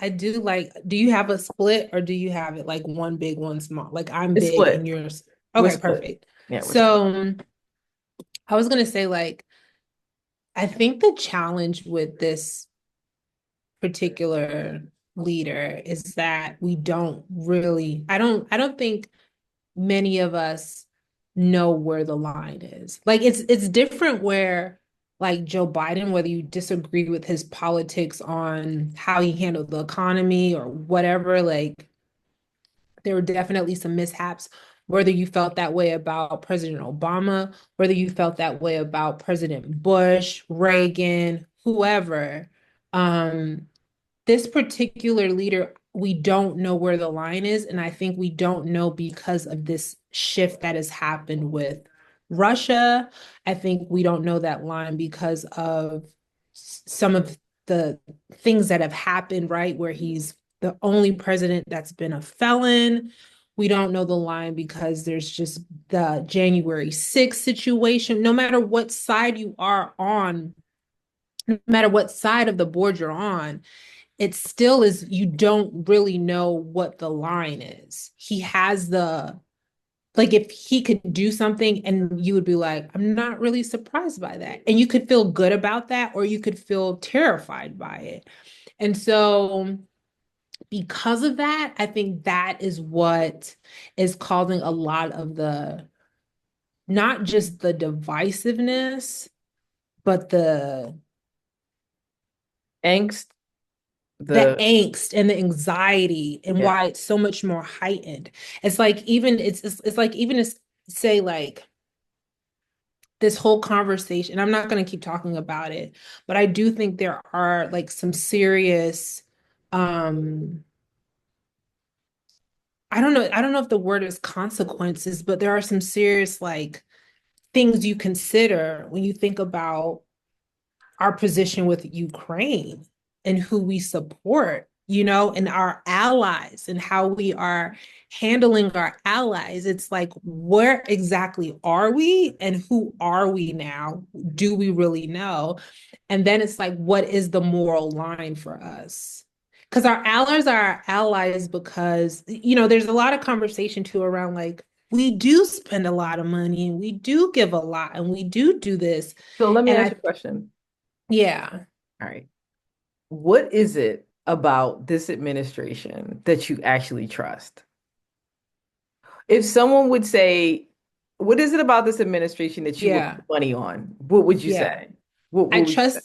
I do like, do you have a split or do you have it like one big, one small? Like I'm It's big split. and yours. We're Okay, split. perfect. Yeah, we're split. So I was gonna say like I think the challenge with this particular leader is that we don't really, I don't think many of us know where the line is. Like it's different where like Joe Biden, whether you disagree with his politics on how he handled the economy or whatever, like there were definitely some mishaps. Whether you felt that way about President Obama, whether you felt that way about President Bush, Reagan, whoever, um, this particular leader, we don't know where the line is. And I think we don't know because of this shift that has happened with Russia. I think we don't know that line because of some of the things that have happened, right? Where he's the only president that's been a felon. We don't know the line because there's just the January 6th situation. No matter what side you are on, no matter what side of the board you're on, it still is, you don't really know what the line is. He has the, like, if he could do something and you would be like, I'm not really surprised by that. And you could feel good about that, or you could feel terrified by it. And so, because of that, I think that is what is causing a lot of the, not just the divisiveness, but Angst, the the angst and the anxiety and yeah. why it's so much more heightened. It's like even it's like even to say like this whole conversation, I'm not going to keep talking about it, but I do think there are like some serious um I don't know if the word is consequences, but there are some serious like things you consider when you think about our position with Ukraine and who we support, and our allies and how we are handling our allies. It's like, where exactly are we and who are we now? Do we really know? And then it's like, what is the moral line for us? Because our allies are our allies because, there's a lot of conversation too around like, we do spend a lot of money and we do give a lot and we do this. So let me And ask you a question. yeah. All right. What is it about this administration that you actually trust? If someone would say, what is it about this administration that you would Yeah. put money on? What would you Yeah. say? What would you say?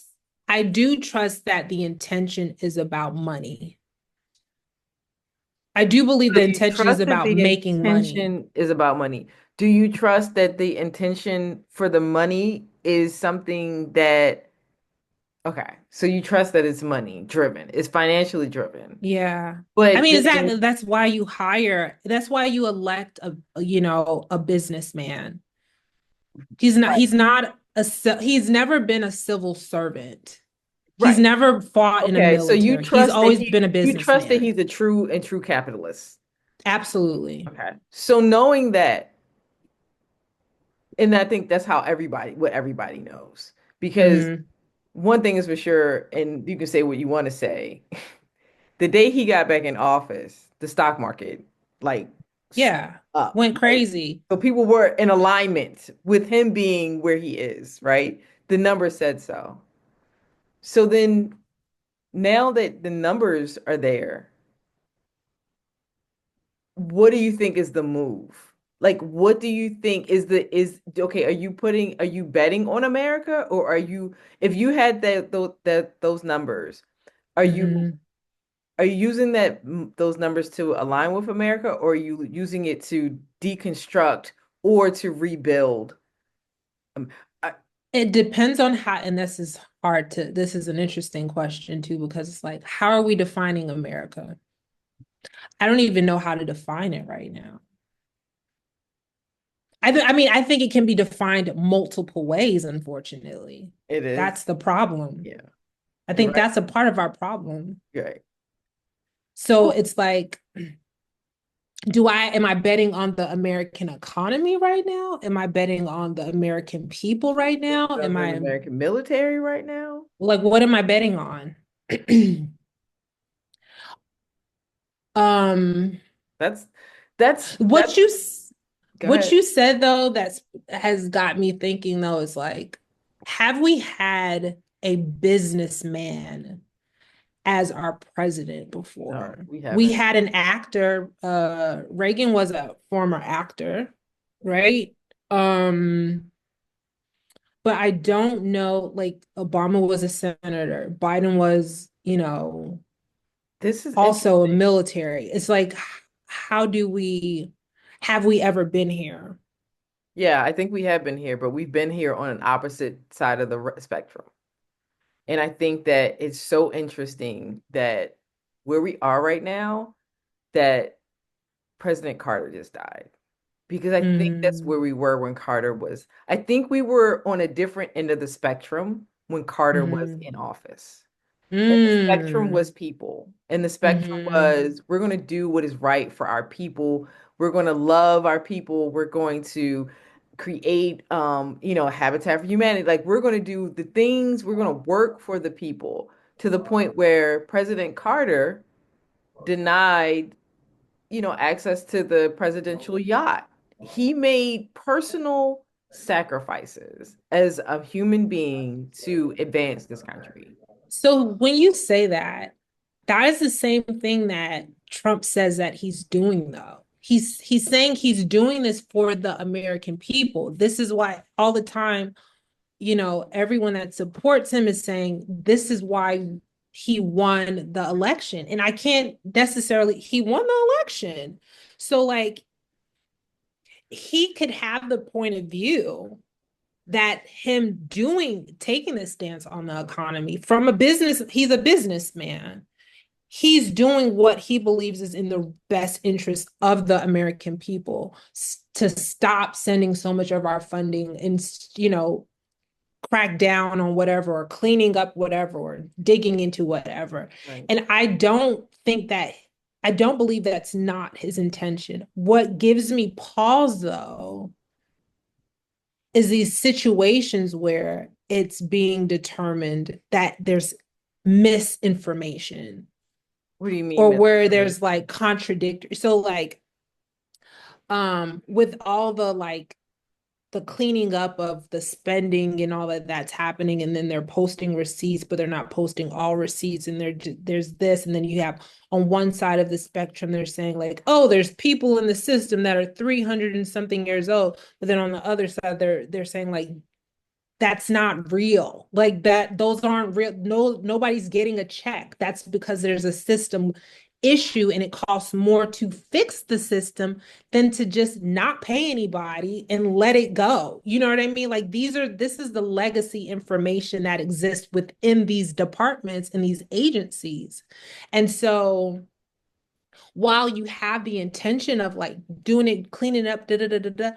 I do trust that the intention is about money. I do believe So the you intention is trust that about the making money. intention is about money. Do you trust that the intention for the money is something that, okay, so you trust that it's money driven, it's financially driven. Yeah. I But mean, then, exactly. That's why you elect a businessman. right, He's never been a civil servant. He's right. never fought in a Okay, so military. He's always been a you trust that businessman. he's a true capitalist. Absolutely. Okay. So knowing that, and I think that's how what everybody knows. Because Hmm. one thing is for sure, and you can say what you want to say, the day he got back in office, the stock market like Yeah. up, Went right? crazy. So people were in alignment with him being where he is, right? The numbers said so. So then now that the numbers are there, what do you think is the move? Like, what do you think is okay? Are you betting on America, or if you had those numbers, are you Hmm. are you using those numbers to align with America, or are you using it to deconstruct or to rebuild? Um, I, It depends on how, and this is an interesting question too, because it's like, how are we defining America? I don't even know how to define it right now. I mean, I think it can be defined multiple ways, unfortunately. it is, That's the problem. yeah, I you're think right, that's a part of our problem. you're right. So Well, it's like, am I betting on the American economy right now? Am I betting on the American people right now? on Am the I American military right now. like, what am I betting on? Um, That's that's what you go what ahead. you said though that's has got me thinking though is like, have we had a businessman as our president No, before? we We haven't. had an actor. Reagan was a former actor, right? Um, but I don't know. Like Obama was a senator. Biden was, This is also a interesting. military. It's like, how do we have we ever been here? Yeah, I think we have been here, but we've been here on an opposite side of the spectrum. And I think that it's so interesting that where we are right now, that President Carter just died. Because I think that's Mm, where we were when Carter was. I think we were on a different end of the spectrum when Carter was mm, in office. And the spectrum mm, was people. And the spectrum mm. was we're going to do what is right for our people. We're going to love our people. We're going to create habitat for humanity. Like we're going to do the things, we're going to work for the people to the point where President Carter denied, access to the presidential yacht. He made personal sacrifices as a human being to advance this country. So when you say that, that is the same thing that Trump says that he's doing though. He's saying he's doing this for the American people. This is why all the time, everyone that supports him is saying this is why he won the election. And I can't necessarily he won the election. So like he could have the point of view that him taking this stance on the economy from a business, he's a businessman. He's doing what he believes is in the best interest of the American people to stop sending so much of our funding and, crack down on whatever or cleaning up whatever or digging into whatever. Right. And I don't believe that's not his intention. What gives me pause though is these situations where it's being determined that there's misinformation What do you mean or where there's misinformation? like contradictory. So like with all the like the cleaning up of the spending and all that that's happening, and then they're posting receipts but they're not posting all receipts, and there's this, and then you have on one side of the spectrum they're saying like, oh, there's people in the system that are 300 and something years old, but then on the other side they're saying like that's not real, like that those aren't real, nobody's getting a check. That's because there's a system issue and it costs more to fix the system than to just not pay anybody and let it go. You know what I mean? Like this is the legacy information that exists within these departments and these agencies. And so while you have the intention of like doing it, cleaning up, da da da da da,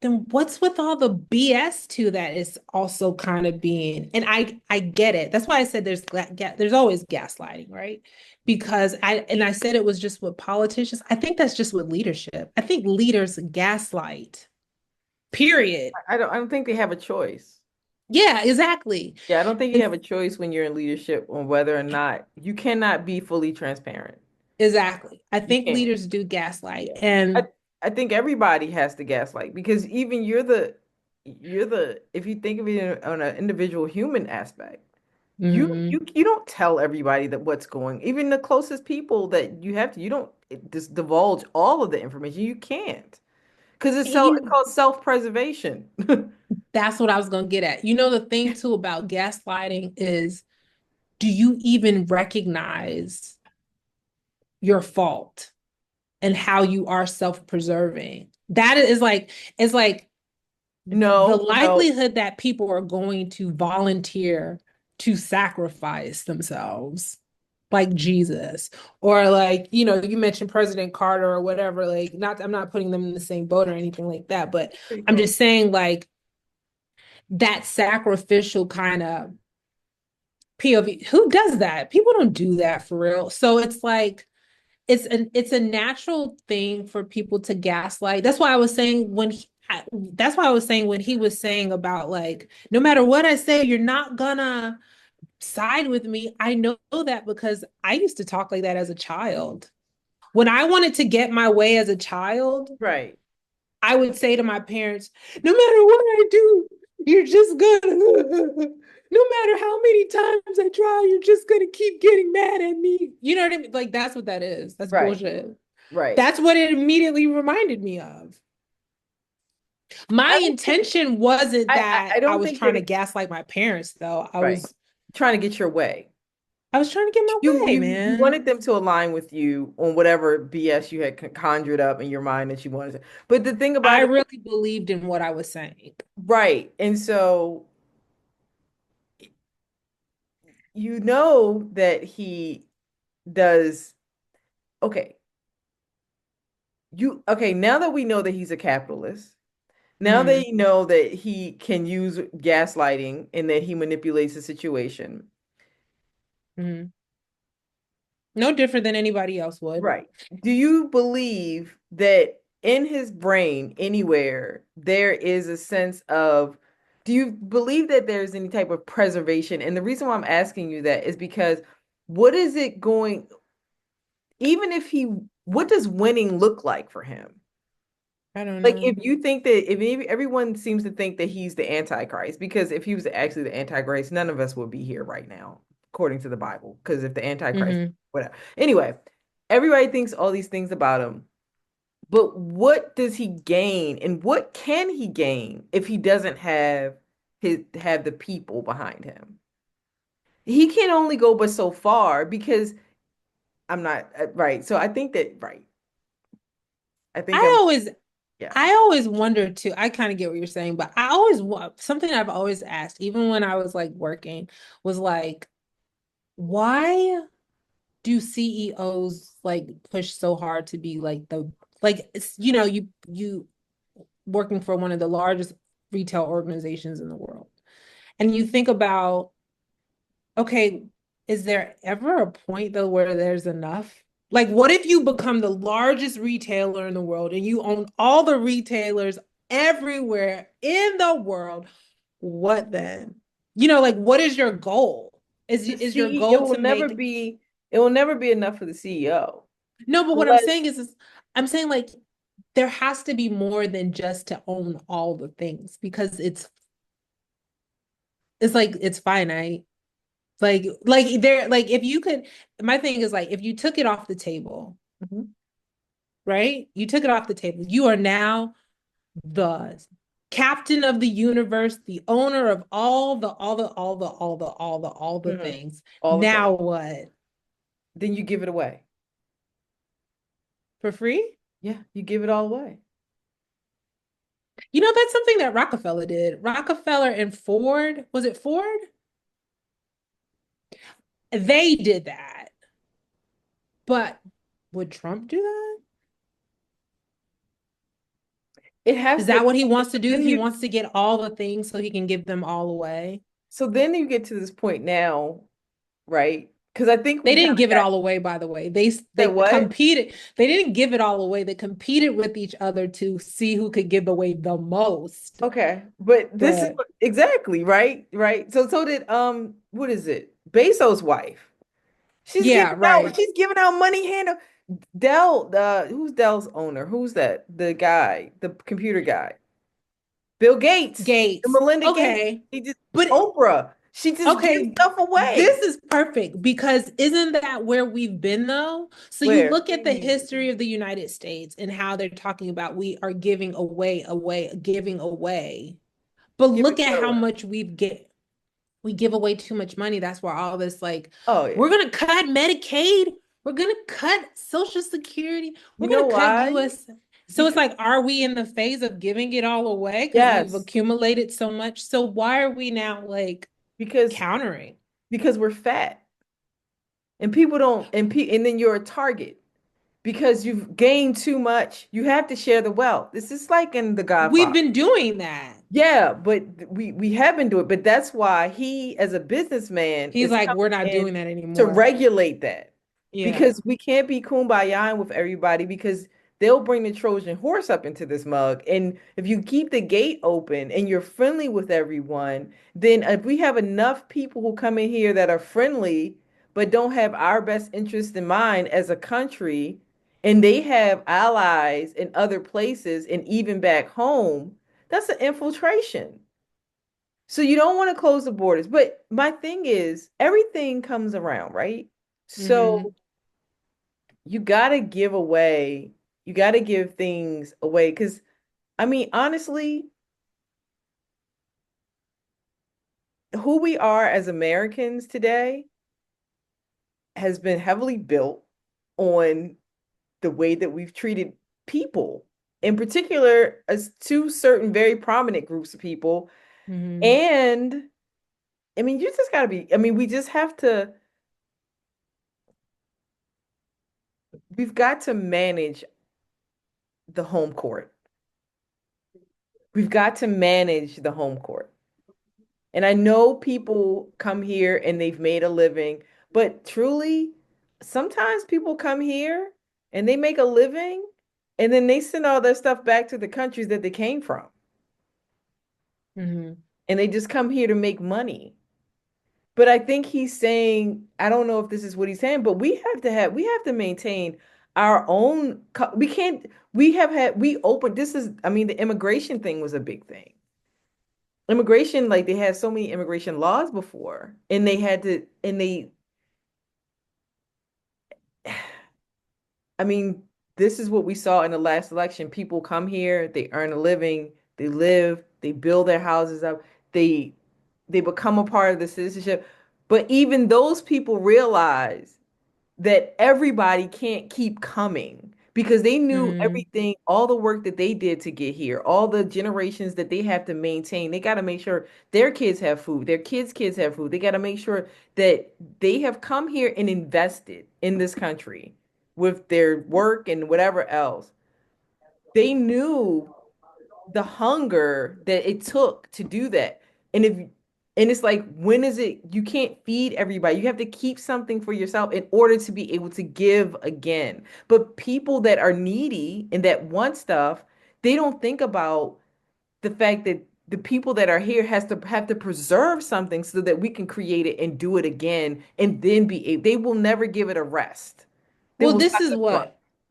then what's with all the BS too that is also kind of being, and I get it. That's why I said there's always gaslighting, right? Because I said it was just with politicians. I think that's just with leadership. I think leaders gaslight. Period. I don't think they have a choice. Yeah, exactly. Yeah, I don't think you And have a choice when you're in leadership on whether or not you cannot be fully transparent. exactly. I You think can't. leaders do gaslight. Yeah. I And I think everybody has to gaslight because even you're the if you think of it on an individual human aspect, mhm. you don't tell everybody that what's going, even the closest people that you have to, you don't just divulge all of the information. You can't. Because it's called self-preservation. That's what I was gonna get at. The thing too about gaslighting is, do you even recognize your fault and how you are self-preserving? That is like, it's like the No, no. likelihood that people are going to volunteer to sacrifice themselves like Jesus, or like, you mentioned President Carter or whatever, like, not, I'm not putting them in the same boat or anything like that, but Pretty I'm close. just saying like that sacrificial kind of POV, who does that? People don't do that for real. So it's like it's a natural thing for people to gaslight. That's why I was saying that's why I was saying when he was saying about like, no matter what I say, you're not gonna side with me. I know that because I used to talk like that as a child. When I wanted to get my way as a child, Right. I would say to my parents, no matter what I do, you're just gonna, no matter how many times I try, you're just gonna keep getting mad at me. You know what I mean? Like, that's what that is. That's Right. bullshit. Right. That's what it immediately reminded me of. My I don't think intention wasn't I that I don't was think that trying to it gaslight my parents, though. right. Trying to get your way. I was trying to get my way, You man. wanted them to align with you on whatever BS you had conjured up in your mind that you wanted to. But the thing I about it, really believed in what I was saying. right. And so you know that he does okay. Now that we know that he's a capitalist, now that Hmm. you know that he can use gaslighting and that he manipulates the situation. Hmm. No different than anybody else would. Right. Do you believe that in his brain, anywhere, there is a sense of, do you believe that there's any type of preservation? And the reason why I'm asking you that is because what is it going, even if he, what does winning look like for him? I don't Like if know. you think that if everyone seems to think that he's the Antichrist, because if he was actually the Antichrist, none of us would be here right now, according to the Bible. Because if the Antichrist, Hmm. whatever. Anyway, everybody thinks all these things about him. But what does he gain and what can he gain if he doesn't have the people behind him? He can only go but so far because I'm not right. So I think that right. I think I I'm always, yeah. I always wonder too. I kind of get what you're saying, but I always want something I've always asked, even when I was like working, was like, why do CEOs like push so hard to be like you working for one of the largest retail organizations in the world. And you think about, okay, is there ever a point though where there's enough? Like, what if you become the largest retailer in the world and you own all the retailers everywhere in the world? What then? Like, what is your goal? The Is your CEO, goal to make it will never be enough for the CEO no, but what I'm unless saying is I'm saying like there has to be more than just to own all the things because it's like it's finite. Like there, like if you could, my thing is like if you took it off the table, Mhm. right? You took it off the table. You are now the captain of the universe, the owner of all the Mhm. things. All the things. Now what? Then you give it away. For free? Yeah, you give it all away. That's something that Rockefeller did. Rockefeller and Ford, was it Ford? They did that. But would Trump do that? It has Is to. that what he wants to So do? then He you wants to get all the things so he can give them all away. so then you get to this point now, right? Because I think They we kind didn't of give it got all away, by the way. They said they what? competed. They didn't give it all away. They competed with each other to see who could give away the most. Okay, but this is But exactly right, right. So did what is it? Bezos' wife. yeah, right. She's giving out money hand. Dell, who's Dell's owner? Who's that? The guy, the computer guy. Bill Gates, the Gates. Melinda Gates. Okay. He just But Oprah. She just gives okay, stuff away. this is perfect because isn't that where we've been though? So you Where? look What do at you the mean? history of the United States and how they're talking about we are giving away, giving away. But Giving look at what how away? much we give away too much money. That's why all this like Oh we're yeah. gonna cut Medicaid, we're gonna cut Social Security, we're You know gonna cut why? US. So it's Because like, are we in the phase of giving it all away because we've yes, accumulated so much? So why are we now like because countering? we're fat and people don't and then you're a target because you've gained too much. You have to share the wealth. This is like in The We've Godfather. been doing that. Yeah, but we have been doing it. But that's why he, as a businessman, He's is like, coming we're not in doing that to anymore. regulate that Yeah. because we can't be kumbaya with everybody because they'll bring the Trojan horse up into this mug. And if you keep the gate open and you're friendly with everyone, then if we have enough people who come in here that are friendly but don't have our best interest in mind as a country and they have allies in other places and even back home, that's an infiltration. So you don't want to close the borders. But my thing is, everything comes around, right? Mm-hmm. So you got to give away, you got to give things away. Because, I mean, honestly, who we are as Americans today has been heavily built on the way that we've treated people, in particular, as two certain very prominent groups of people. Mm-hmm. And I mean, you just got to be, I mean, we just have to, we've got to manage the home court. We've got to manage the home court. And I know people come here and they've made a living, but truly, sometimes people come here and they make a living and then they send all their stuff back to the countries that they came from. Mm-hmm. And they just come here to make money. But I think he's saying, I don't know if this is what he's saying, but we have to maintain our own, we can't, we have had, we opened, this is, I mean, the immigration thing was a big thing. Immigration, like they had so many immigration laws before, and they had to, and they, I mean, this is what we saw in the last election. People come here, they earn a living, they live, they build their houses up, they they become a part of the citizenship. But even those people realize that everybody can't keep coming because they knew Mm-hmm. everything, all the work that they did to get here, all the generations that they have to maintain. They got to make sure their kids have food, their kids have food. They got to make sure that they have come here and invested in this country with their work and whatever else. They knew the hunger that it took to do that. And if and it's like, when is it, you can't feed everybody. You have to keep something for yourself in order to be able to give again. But people that are needy and that want stuff, they don't think about the fact that the people that are here has to have to preserve something so that we can create it and do it again and then be able, they will never give it a rest. They Well, will stop the front.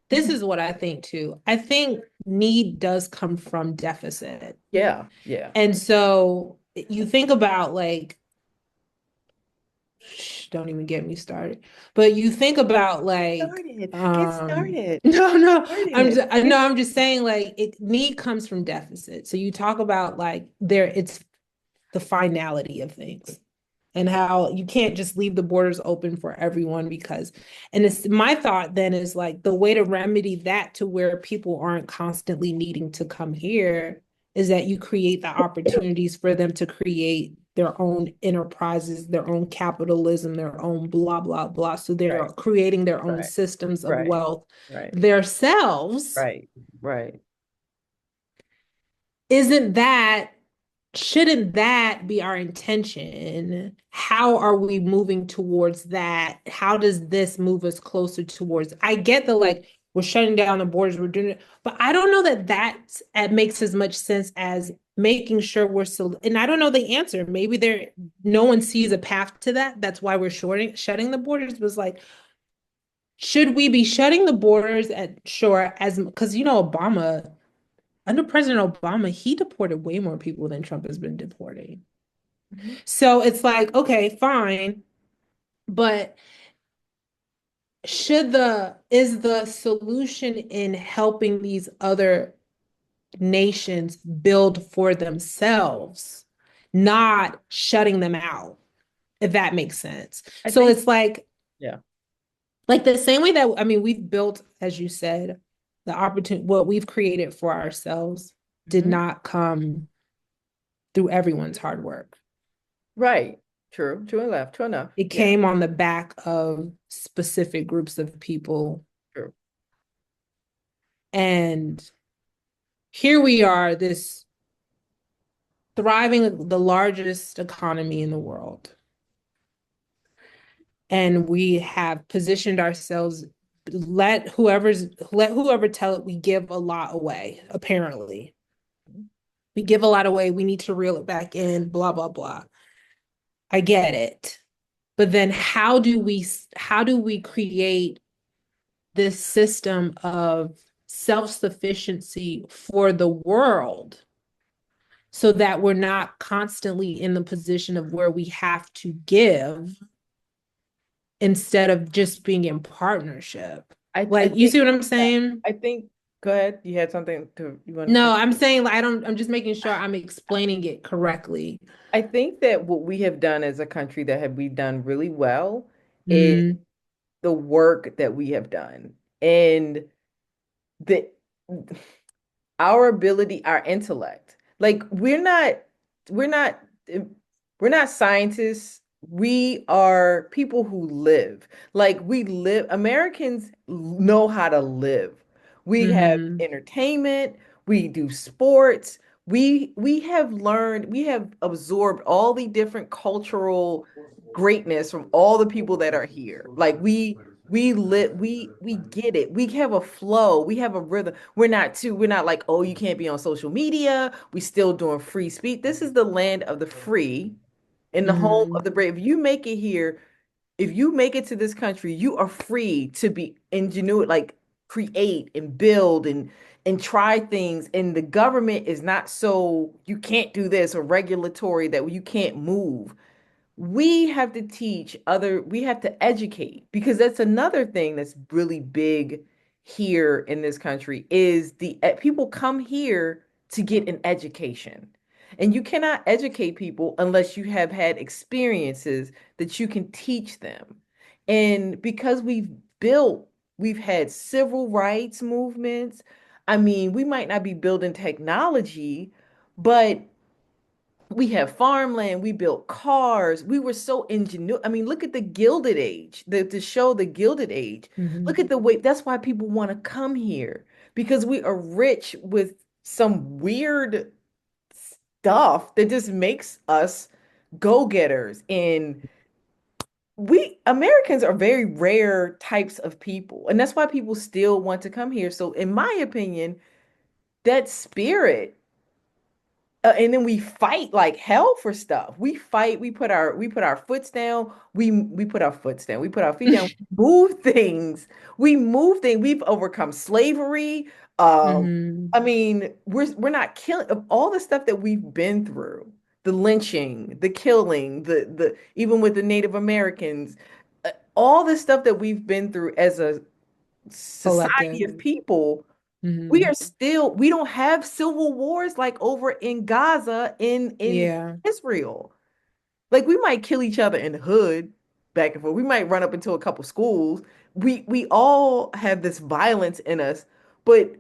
this is what I think too. I think need does come from deficit. Yeah, yeah. And so you think about like, don't even get me started. But you think about like, Started. Get started. no, no, Started. I'm just saying like it need comes from deficit. So you talk about like there, it's the finality of things and how you can't just leave the borders open for everyone because and it's my thought then is like the way to remedy that to where people aren't constantly needing to come here is that you create the opportunities for them to create their own enterprises, their own capitalism, their own blah blah blah, so they're Right, creating their own right, systems of right, wealth right, themselves. right, right. Isn't that shouldn't that be our intention? How are we moving towards that? How does this move us closer towards? I get the like we're shutting down the borders, we're doing it, but I don't know that that makes as much sense as making sure we're so. And I don't know the answer. Maybe there no one sees a path to that. That's why we're shutting the borders. Was like, should we be shutting the borders at sure as because Obama under President Obama, he deported way more people than Trump has been deporting. Mhm. So it's like, okay, fine, but is the solution in helping these other nations build for themselves, not shutting them out, if that makes sense. I So think, it's yeah. like the same way that I mean, we've built, as you said, the opportunity, what we've created for ourselves did Mhm. not come through everyone's hard work. Right. True. True and left. True enough. It Yeah. came on the back of specific groups of people. True. And here we are, this thriving, the largest economy in the world. And we have positioned ourselves, let whoever tell it we give a lot away, apparently. We give a lot away. We need to reel it back in, blah, blah, blah. I get it. But then how do we create this system of self-sufficiency for the world so that we're not constantly in the position of where we have to give instead of just being in partnership. I Like, you think see what I'm saying? I think go ahead. You had something to you want to No, I'm saying like I don't, I'm just making sure I'm explaining it correctly. I think that what we have done as a country that have we done really well is Mm, the work that we have done. And the our ability, our intellect. Like we're not we're not scientists. We are people who live. Like we live, Americans know how to live. We have mm-hmm, entertainment, we do sports. We have learned, we have absorbed all the different cultural greatness from all the people that are here. Like we live, we get it. We have a flow, we have a rhythm. We're not like, oh, you can't be on social media. We still doing free speech. This is the land of the free and the home mm-hmm, of the brave. If you make it here, if you make it to this country, you are free to be ingenuity, like create and build and try things. And the government is not so you can't do this or regulatory that you can't move. We have to teach other, we have to educate because that's another thing that's really big here in this country is the people come here to get an education. And you cannot educate people unless you have had experiences that you can teach them. And because we've had civil rights movements. I mean, we might not be building technology, but we have farmland, we built cars, we were so ingenious. I mean, look at the Gilded Age, to show the Gilded Age. mm-hmm, Look at the way, that's why people want to come here because we are rich with some weird stuff that just makes us go-getters. And we Americans are very rare types of people, and that's why people still want to come here. So, in my opinion, that spirit and then we fight like hell for stuff. We fight. We put our foots down. We put our foots down. We put our feet down. Move things. We move things. We've overcome slavery. Um, mm-hmm, I mean, we're not killing of all the stuff that we've been through. The lynching, the killing, the even with the Native Americans, all the stuff that we've been through as a society collective. of people we Mm-hmm. are still, we don't have civil wars like over in Gaza in Yeah. Israel. Like we might kill each other in the hood back and forth. We might run up into a couple schools. We all have this violence in us, but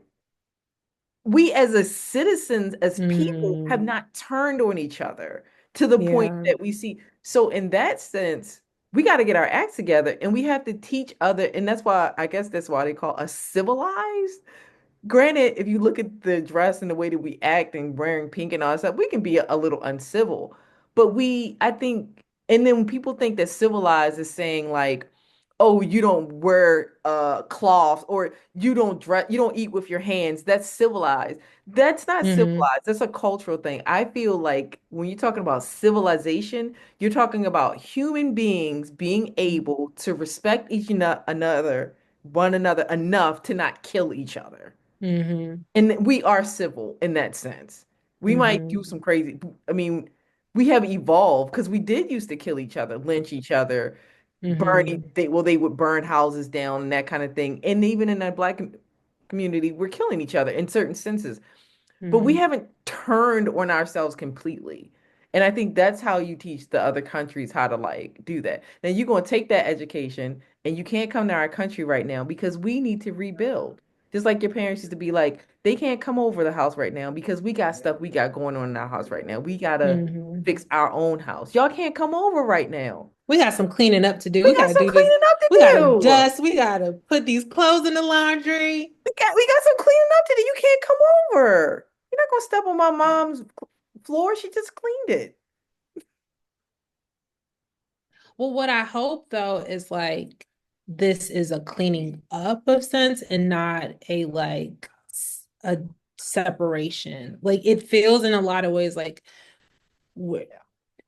we as a citizens, as people, have Mm-hmm. not turned on each other to the point Yeah. that we see. So in that sense, we got to get our acts together and we have to teach other, and that's why I guess that's why they call us civilized. Granted, if you look at the dress and the way that we act and wearing pink and all that stuff, we can be a little uncivil. But I think, and then when people think that civilized is saying like, oh, you don't wear cloth or you don't dress, you don't eat with your hands. That's civilized. That's not Mm-hmm. civilized. That's a cultural thing. I feel like when you're talking about civilization, you're talking about human beings being able to respect another, one another enough to not kill each other. Mm-hmm. And we are civil in that sense. We might Mm-hmm. do some crazy, I mean, we have evolved because we did used to kill each other, lynch each other, Mm-hmm. they would burn houses down and that kind of thing. And even in that black community, we're killing each other in certain senses but we Mm-hmm. haven't turned on ourselves completely. And I think that's how you teach the other countries how to like do that. Now you're going to take that education and you can't come to our country right now because we need to rebuild. Just like your parents used to be like, they can't come over the house right now because we got stuff we got going on in our house right now. We got to Mm-hmm. fix our own house. Y'all can't come over right now. We got some cleaning up to do. We We got gotta some do this. cleaning up to We gotta do. dust. We gotta put these clothes in the laundry. We got some cleaning up to do. You can't come over. You're not gonna step on my mom's floor. She just cleaned it. Well, what I hope though is like this is a cleaning up of sense and not a like a separation. Like it feels in a lot of ways like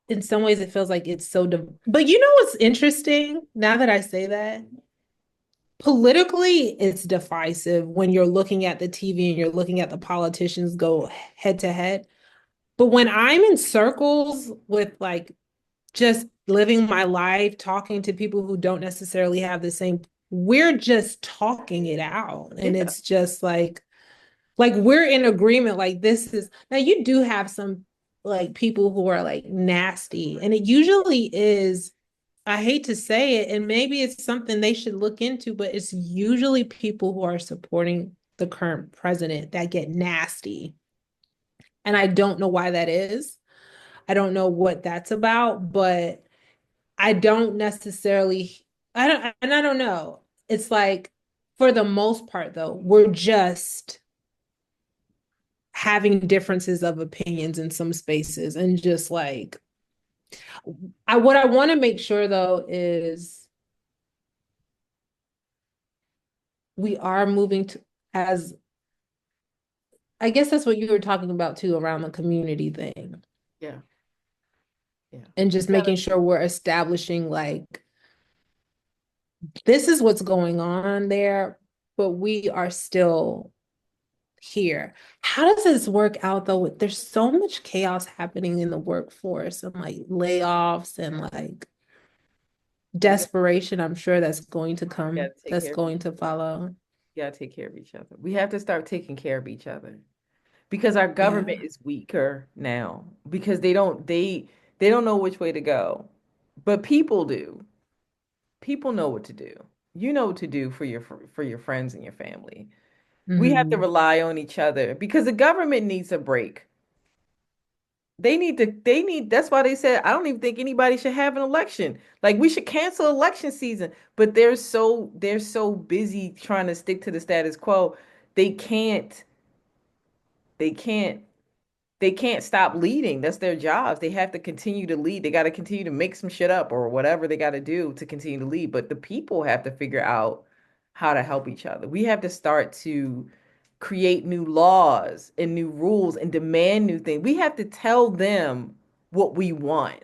in some ways it feels like it's so but you know what's interesting now that I say that? politically, it's divisive when you're looking at the TV and you're looking at the politicians go head to head. But when I'm in circles with like just living my life, talking to people who don't necessarily have the same, we're just talking it out. And Yeah. it's just like we're in agreement. Like this is now you do have some like people who are like nasty. And it usually is, I hate to say it, and maybe it's something they should look into, but it's usually people who are supporting the current president that get nasty. And I don't know why that is. I don't know what that's about, but I don't necessarily, I don't know. It's like, for the most part, though, we're just having differences of opinions in some spaces and just like, what I want to make sure though is we are moving to, as I guess that's what you were talking about too around the community thing Yeah. Yeah. and just making sure we're establishing like this is what's going on there, but we are still here. How does this work out though? There's so much chaos happening in the workforce and like layoffs and like We got, desperation. I'm sure that's going to we got come, to take that's care of going to follow. we got to take care of each other. We have to start taking care of each other because our government Yeah. is weaker now because they don't know which way to go. But people do. People know what to do. You know what to do for your friends and your family. We have to Hmm. rely on each other because the government needs a break. They need that's why they said I don't even think anybody should have an election. Like we should cancel election season, but they're so busy trying to stick to the status quo. They can't they can't they can't stop leading. That's their jobs. They have to continue to lead. They got to continue to make some shit up or whatever they got to do to continue to lead. But the people have to figure out how to help each other. We have to start to create new laws and new rules and demand new things. We have to tell them what we want.